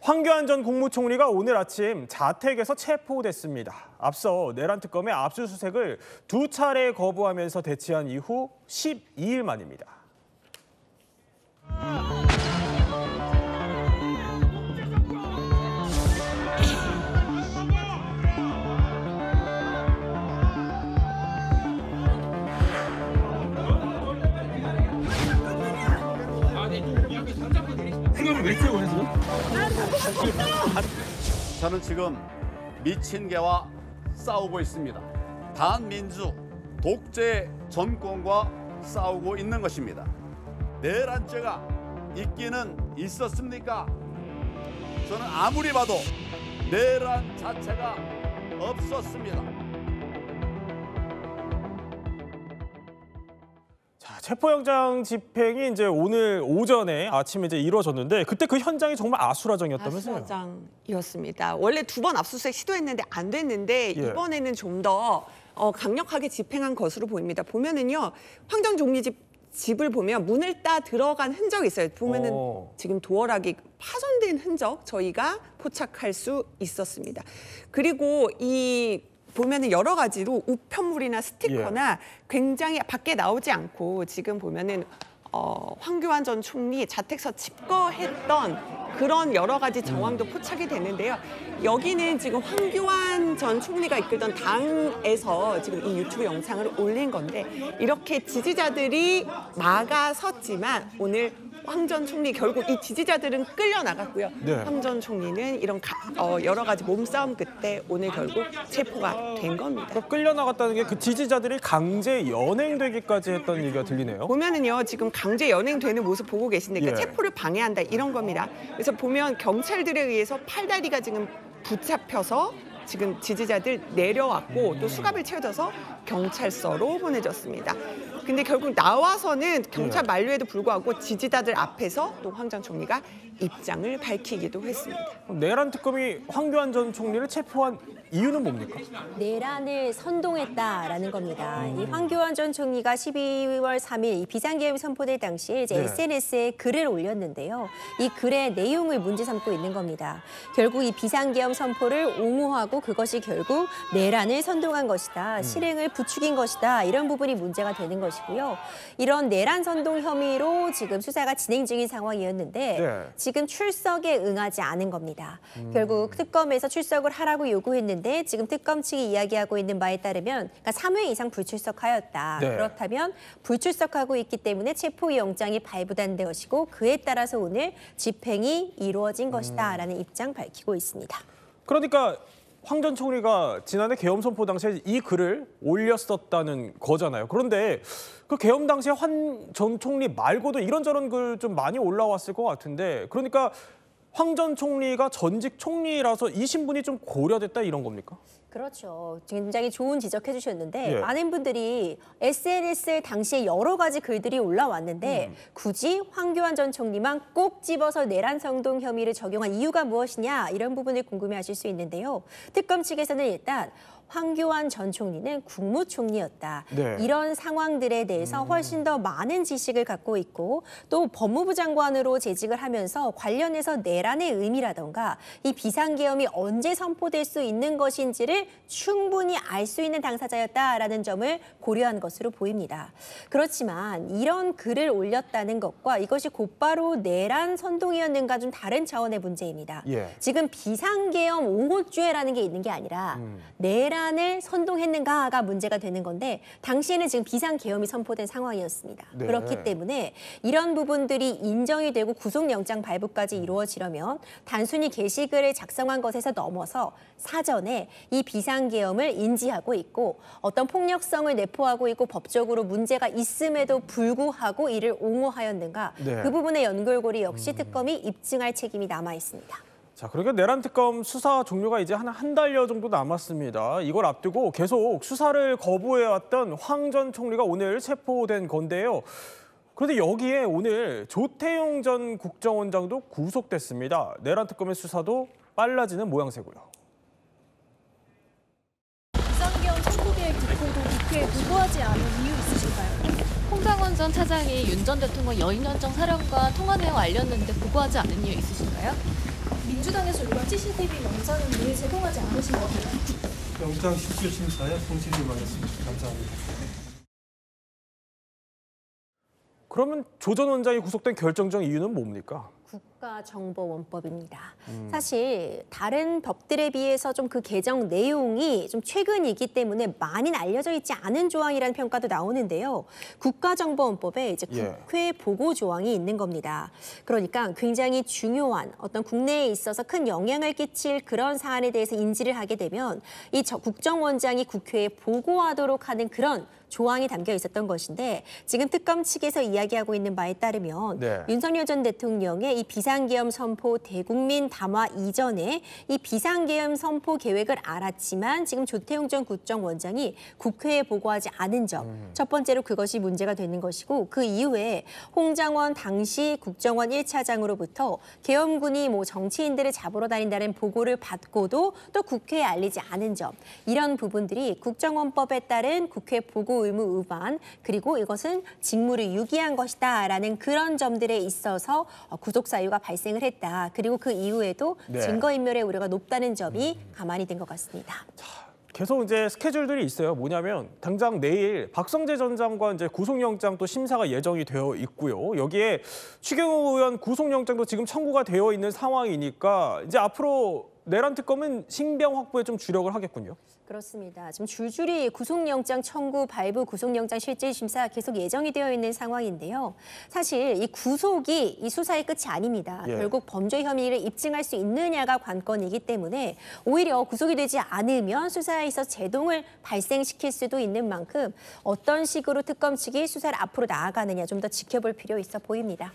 황교안 전 국무총리가 오늘 아침 자택에서 체포됐습니다. 앞서 내란 특검의 압수수색을 2차례 거부하면서 대치한 이후 12일 만입니다. 저는 지금 미친 개와 싸우고 있습니다. 반민주 독재 정권과 싸우고 있는 것입니다. 내란죄가 있기는 있었습니까? 저는 아무리 봐도 내란 자체가 없었습니다. 체포영장 집행이 이제 오늘 오전에 아침에 이제 이루어졌는데 그때 그 현장이 정말 아수라장이었다면서요? 아수라장이었습니다. 원래 2번 압수수색 시도했는데 안 됐는데 이번에는 좀 더 강력하게 집행한 것으로 보입니다. 보면은요, 황 전 총리 집을 보면 문을 따 들어간 흔적이 있어요. 보면은 지금 도어락이 파손된 흔적 저희가 포착할 수 있었습니다. 그리고 이 보면은 여러 가지로 우편물이나 스티커나 굉장히 밖에 나오지 않고 지금 보면은 황교안 전 총리 자택서 집거했던 그런 여러 가지 정황도 포착이 되는데요. 여기는 지금 황교안 전 총리가 이끌던 당에서 지금 이 유튜브 영상을 올린 건데 이렇게 지지자들이 막아섰지만 오늘 황 전 총리 결국 이 지지자들은 끌려나갔고요. 황 전 총리는 이런 여러 가지 몸싸움 끝에 오늘 결국 체포가 된 겁니다. 그러니까 끌려나갔다는 게 그 지지자들이 강제 연행되기까지 했던 얘기가 들리네요. 보면은요, 지금 강제 연행되는 모습 보고 계신데 그러니까 체포를 방해한다 이런 겁니다. 그래서 보면 경찰들에 의해서 팔다리가 지금 붙잡혀서 지금 지지자들 내려왔고 또 수갑을 채워져서 경찰서로 보내졌습니다. 근데 결국 나와서는 경찰 만류에도 불구하고 지지자들 앞에서 또 황 전 총리가 입장을 밝히기도 했습니다. 내란 특검이 황교안 전 총리를 체포한 이유는 뭡니까? 내란을 선동했다라는 겁니다. 이 황교안 전 총리가 12월 3일 이 비상계엄이 선포될 당시에 이제 SNS에 글을 올렸는데요. 이 글의 내용을 문제 삼고 있는 겁니다. 결국 이 비상계엄 선포를 옹호하고 그것이 결국 내란을 선동한 것이다. 실행을 부추긴 것이다. 이런 부분이 문제가 되는 것이고요. 이런 내란 선동 혐의로 지금 수사가 진행 중인 상황이었는데 지금 출석에 응하지 않은 겁니다. 결국 특검에서 출석을 하라고 요구했는데 지금 특검 측이 이야기하고 있는 바에 따르면 그러니까 3회 이상 불출석하였다. 그렇다면 불출석하고 있기 때문에 체포영장이 발부된 것이고 그에 따라서 오늘 집행이 이루어진 것이다라는 입장 밝히고 있습니다. 그러니까 황 전 총리가 지난해 계엄 선포 당시에 이 글을 올렸었다는 거잖아요. 그런데 그 계엄 당시에 황 전 총리 말고도 이런저런 글 좀 많이 올라왔을 것 같은데 그러니까 황 전 총리가 전직 총리라서 이 신분이 좀 고려됐다 이런 겁니까? 그렇죠. 굉장히 좋은 지적해 주셨는데 많은 분들이 SNS에 당시에 여러 가지 글들이 올라왔는데 굳이 황교안 전 총리만 꼭 집어서 내란 선동 혐의를 적용한 이유가 무엇이냐 이런 부분을 궁금해하실 수 있는데요. 특검 측에서는 일단 황교안 전 총리는 국무총리였다. 이런 상황들에 대해서 훨씬 더 많은 지식을 갖고 있고 또 법무부 장관으로 재직을 하면서 관련해서 내란의 의미라던가 이 비상계엄이 언제 선포될 수 있는 것인지를 충분히 알 수 있는 당사자였다라는 점을 고려한 것으로 보입니다. 그렇지만 이런 글을 올렸다는 것과 이것이 곧바로 내란 선동이었는가 좀 다른 차원의 문제입니다. 지금 비상계엄 옹호죄라는 게 있는 게 아니라 내란을 선동했는가가 문제가 되는 건데 당시에는 지금 비상계엄이 선포된 상황이었습니다. 그렇기 때문에 이런 부분들이 인정이 되고 구속영장 발부까지 이루어지려면 단순히 게시글을 작성한 것에서 넘어서 사전에 이 비상계엄을 인지하고 있고 어떤 폭력성을 내포하고 있고 법적으로 문제가 있음에도 불구하고 이를 옹호하였는가 그 부분의 연결고리 역시 특검이 입증할 책임이 남아 있습니다. 자, 그러니까 내란 특검 수사 종료가 이제 한 달여 정도 남았습니다. 이걸 앞두고 계속 수사를 거부해왔던 황 전 총리가 오늘 체포된 건데요. 그런데 여기에 오늘 조태용 전 국정원장도 구속됐습니다. 내란 특검의 수사도 빨라지는 모양새고요. 비상계엄 선포 계획 듣고도 국회에 보고하지 않은 이유 있으실까요? 홍장원 전 차장이 윤 전 대통령 여인연정 사령과 통화 내용 알렸는데 보고하지 않은 이유 있으신가요? 민주당에서 요구한 CCTV 영상은 왜 제공하지 않으신 건가요? 영장 실질 심사에 성실임하겠습니다. 감사합니다. 그러면 조 전 원장이 구속된 결정적 이유는 뭡니까? 국가정보원법입니다. 사실 다른 법들에 비해서 좀 그 개정 내용이 좀 최근이기 때문에 많이 알려져 있지 않은 조항이라는 평가도 나오는데요. 국가정보원법에 이제 국회 보고 조항이 있는 겁니다. 그러니까 굉장히 중요한 어떤 국내에 있어서 큰 영향을 끼칠 그런 사안에 대해서 인지를 하게 되면 이 국정원장이 국회에 보고하도록 하는 그런 조항이 담겨 있었던 것인데 지금 특검 측에서 이야기하고 있는 바에 따르면 윤석열 전 대통령의 이 비상계엄 선포 대국민 담화 이전에 이 비상계엄 선포 계획을 알았지만 지금 조태용 전 국정원장이 국회에 보고하지 않은 점. 첫 번째로 그것이 문제가 되는 것이고 그 이후에 홍장원 당시 국정원 1차장으로부터 계엄군이 뭐 정치인들을 잡으러 다닌다는 보고를 받고도 또 국회에 알리지 않은 점. 이런 부분들이 국정원법에 따른 국회 보고 의무 위반 그리고 이것은 직무를 유기한 것이다라는 그런 점들에 있어서 구속 사유가 발생을 했다. 그리고 그 이후에도 증거인멸의 우려가 높다는 점이 가만히 된 것 같습니다. 계속 이제 스케줄들이 있어요. 뭐냐면 당장 내일 박성재 전 장관 이제 구속영장 또 심사가 예정이 되어 있고요. 여기에 추경호 의원 구속영장도 지금 청구가 되어 있는 상황이니까 이제 앞으로 내란 특검은 신병 확보에 좀 주력을 하겠군요. 그렇습니다. 지금 줄줄이 구속영장 청구, 발부, 구속영장 실질 심사 계속 예정이 되어 있는 상황인데요. 사실 이 구속이 이 수사의 끝이 아닙니다. 결국 범죄 혐의를 입증할 수 있느냐가 관건이기 때문에 오히려 구속이 되지 않으면 수사에 있어 제동을 발생시킬 수도 있는 만큼 어떤 식으로 특검 측이 수사를 앞으로 나아가느냐 좀 더 지켜볼 필요 있어 보입니다.